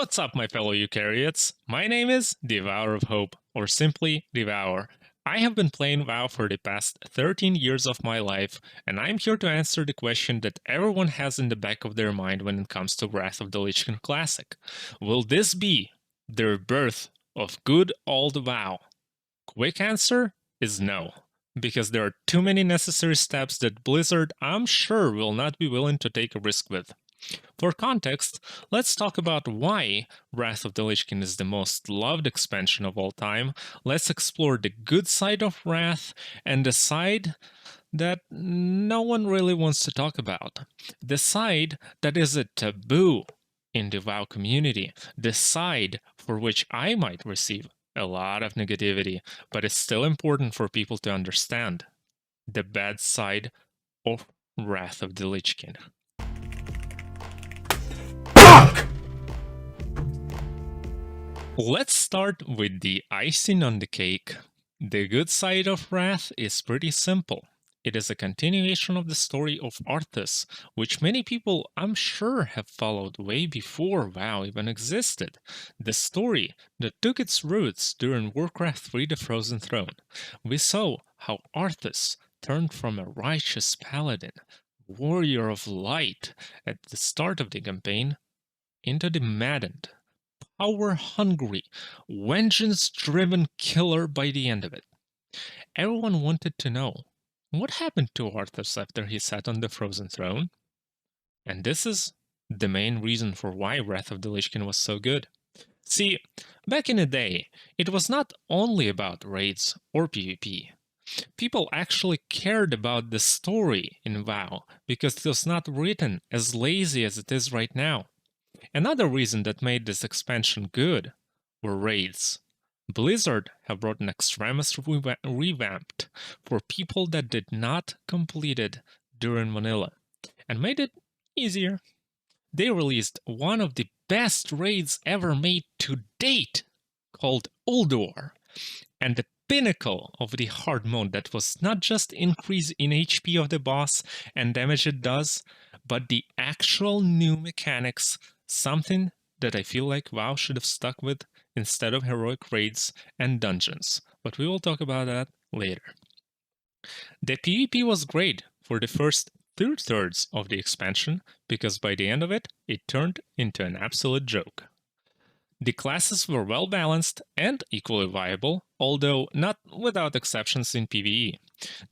What's up, my fellow eukaryotes? My name is Devourer of Hope, or simply Devour. I have been playing WoW for the past 13 years of my life, and I'm here to answer the question that everyone has in the back of their mind when it comes to Wrath of the Lich King Classic. Will this be the rebirth of good old WoW? Quick answer is no, because there are too many necessary steps that Blizzard, I'm sure, will not be willing to take a risk with. For context, let's talk about why Wrath of the Lich King is the most loved expansion of all time. Let's explore the good side of Wrath and the side that no one really wants to talk about. The side that is a taboo in the WoW community. The side for which I might receive a lot of negativity, but it's still important for people to understand. The bad side of Wrath of the Lich King. Let's start with the icing on the cake. The good side of Wrath is pretty simple. It is a continuation of the story of Arthas, which many people, I'm sure, have followed way before WoW even existed. The story that took its roots during Warcraft 3: The Frozen Throne. We saw how Arthas turned from a righteous paladin, warrior of light at the start of the campaign, into the maddened, power-hungry, vengeance-driven killer by the end of it. Everyone wanted to know, what happened to Arthas after he sat on the Frozen Throne? And this is the main reason for why Wrath of the Lich King was so good. See, back in the day, it was not only about raids or PvP. People actually cared about the story in WoW because it was not written as lazy as it is right now. Another reason that made this expansion good were raids. Blizzard have brought an Extremis revamped for people that did not complete it during vanilla, and made it easier. They released one of the best raids ever made to date, called Ulduar, and the pinnacle of the hard mode that was not just increase in HP of the boss and damage it does, but the actual new mechanics, something that I feel like WoW should have stuck with instead of heroic raids and dungeons, but we will talk about that later. The PvP was great for the first two-thirds of the expansion, because by the end of it, it turned into an absolute joke. The classes were well balanced and equally viable, although not without exceptions in PvE.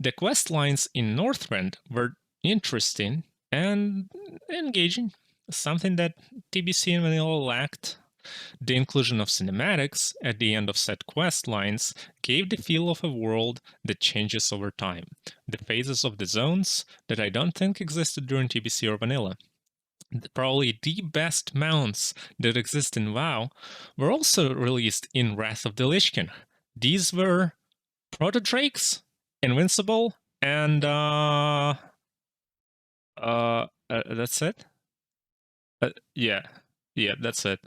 The quest lines in Northrend were interesting and engaging, something that TBC and Vanilla lacked. The inclusion of cinematics at the end of set quest lines gave the feel of a world that changes over time. The phases of the zones that I don't think existed during TBC or Vanilla. Probably the best mounts that exist in WoW were also released in Wrath of the Lich King. These were Proto-Drakes, Invincible, and that's it? Yeah, that's it.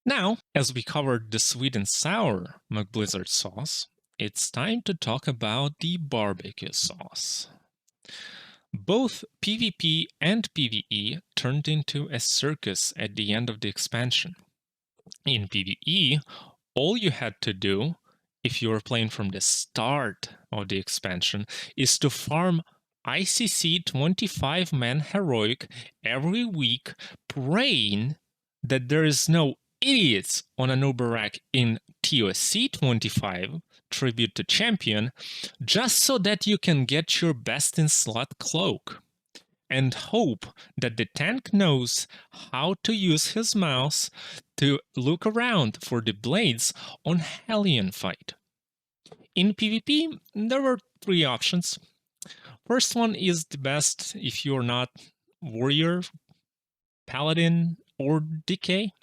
Now, as we covered the sweet and sour McBlizzard sauce, it's time to talk about the barbecue sauce. Both PvP and PvE turned into a circus at the end of the expansion. In PvE, all you had to do, if you were playing from the start of the expansion, is to farm ICC 25-man heroic every week, praying that there is no idiots on an Uberak in TOC 25, Tribute to Champion, just so that you can get your best in slot cloak, and hope that the tank knows how to use his mouse to look around for the blades on Hellion fight. In PvP, there were three options. First one is the best if you're not warrior, paladin, or decay.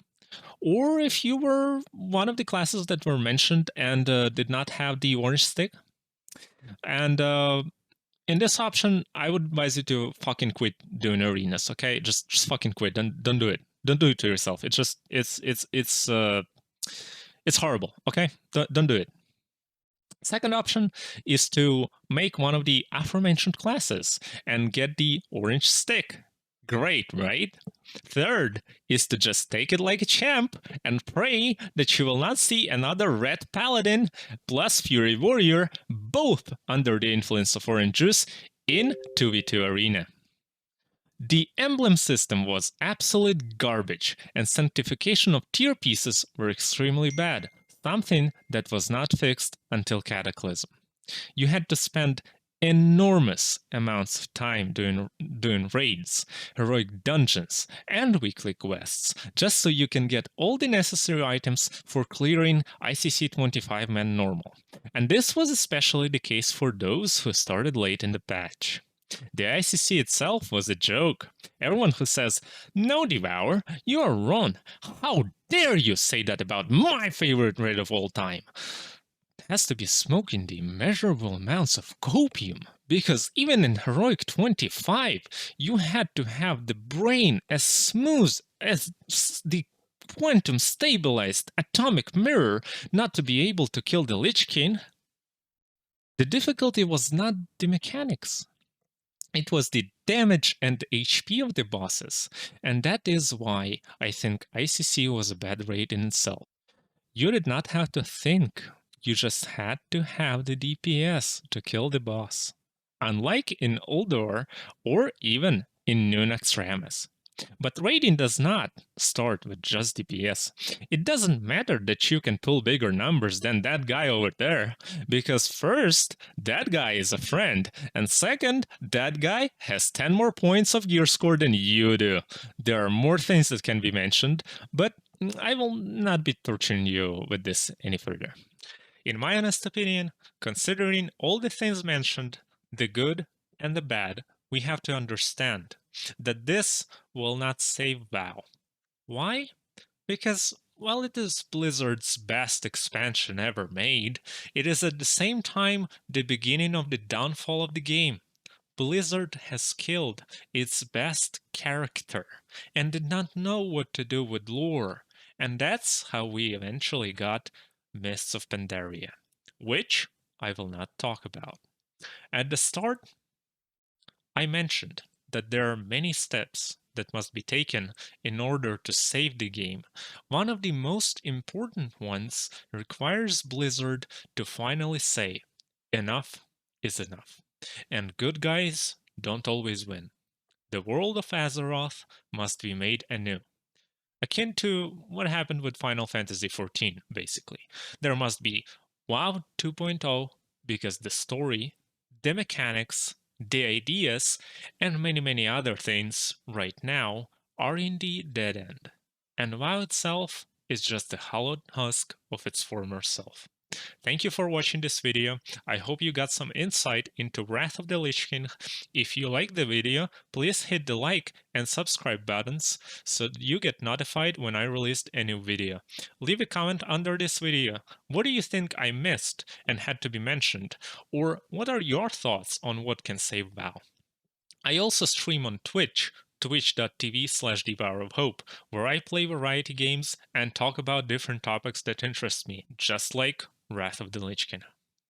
Or if you were one of the classes that were mentioned and did not have the orange stick. And in this option, I would advise you to fucking quit doing arenas, okay? Just fucking quit. Don't do it. Don't do it to yourself. It's just it's horrible, okay? Don't do it. Second option is to make one of the aforementioned classes and get the orange stick. Great, right? Third is to just take it like a champ and pray that you will not see another Red Paladin plus Fury Warrior, both under the influence of orange juice, in 2v2 Arena. The emblem system was absolute garbage, and sanctification of tier pieces were extremely bad, something that was not fixed until Cataclysm. You had to spend enormous amounts of time doing raids, heroic dungeons, and weekly quests, just so you can get all the necessary items for clearing ICC 25-man normal. And this was especially the case for those who started late in the patch. The ICC itself was a joke. Everyone who says, "No, Devour, you are wrong. How dare you say that about my favorite raid of all time?" has to be smoking the immeasurable amounts of copium, because even in Heroic 25, you had to have the brain as smooth as the quantum stabilized atomic mirror not to be able to kill the Lich King. The difficulty was not the mechanics. It was the damage and HP of the bosses, and that is why I think ICC was a bad raid in itself. You did not have to think, you just had to have the DPS to kill the boss. Unlike in Uldor or even in New Naxxramas. But raiding does not start with just DPS. It doesn't matter that you can pull bigger numbers than that guy over there, because first, that guy is a friend, and second, that guy has 10 more points of gear score than you do. There are more things that can be mentioned, but I will not be torturing you with this any further. In my honest opinion, considering all the things mentioned, the good and the bad, we have to understand that this will not save WoW. Why? Because while it is Blizzard's best expansion ever made, it is at the same time the beginning of the downfall of the game. Blizzard has killed its best character and did not know what to do with lore, and that's how we eventually got Mists of Pandaria, which I will not talk about. At the start, I mentioned that there are many steps that must be taken in order to save the game. One of the most important ones requires Blizzard to finally say, enough is enough. And good guys don't always win. The world of Azeroth must be made anew. Akin to what happened with Final Fantasy XIV, basically. There must be WoW 2.0 because the story, the mechanics, the ideas, and many other things right now are in the dead end. And WoW itself is just a hollowed husk of its former self. Thank you for watching this video. I hope you got some insight into Wrath of the Lich King. If you like the video, please hit the like and subscribe buttons so you get notified when I release a new video. Leave a comment under this video. What do you think I missed and had to be mentioned? Or what are your thoughts on what can save WoW? I also stream on Twitch, twitch.tv/DevourOfHope, where I play variety games and talk about different topics that interest me, just like Wrath of the Lich King.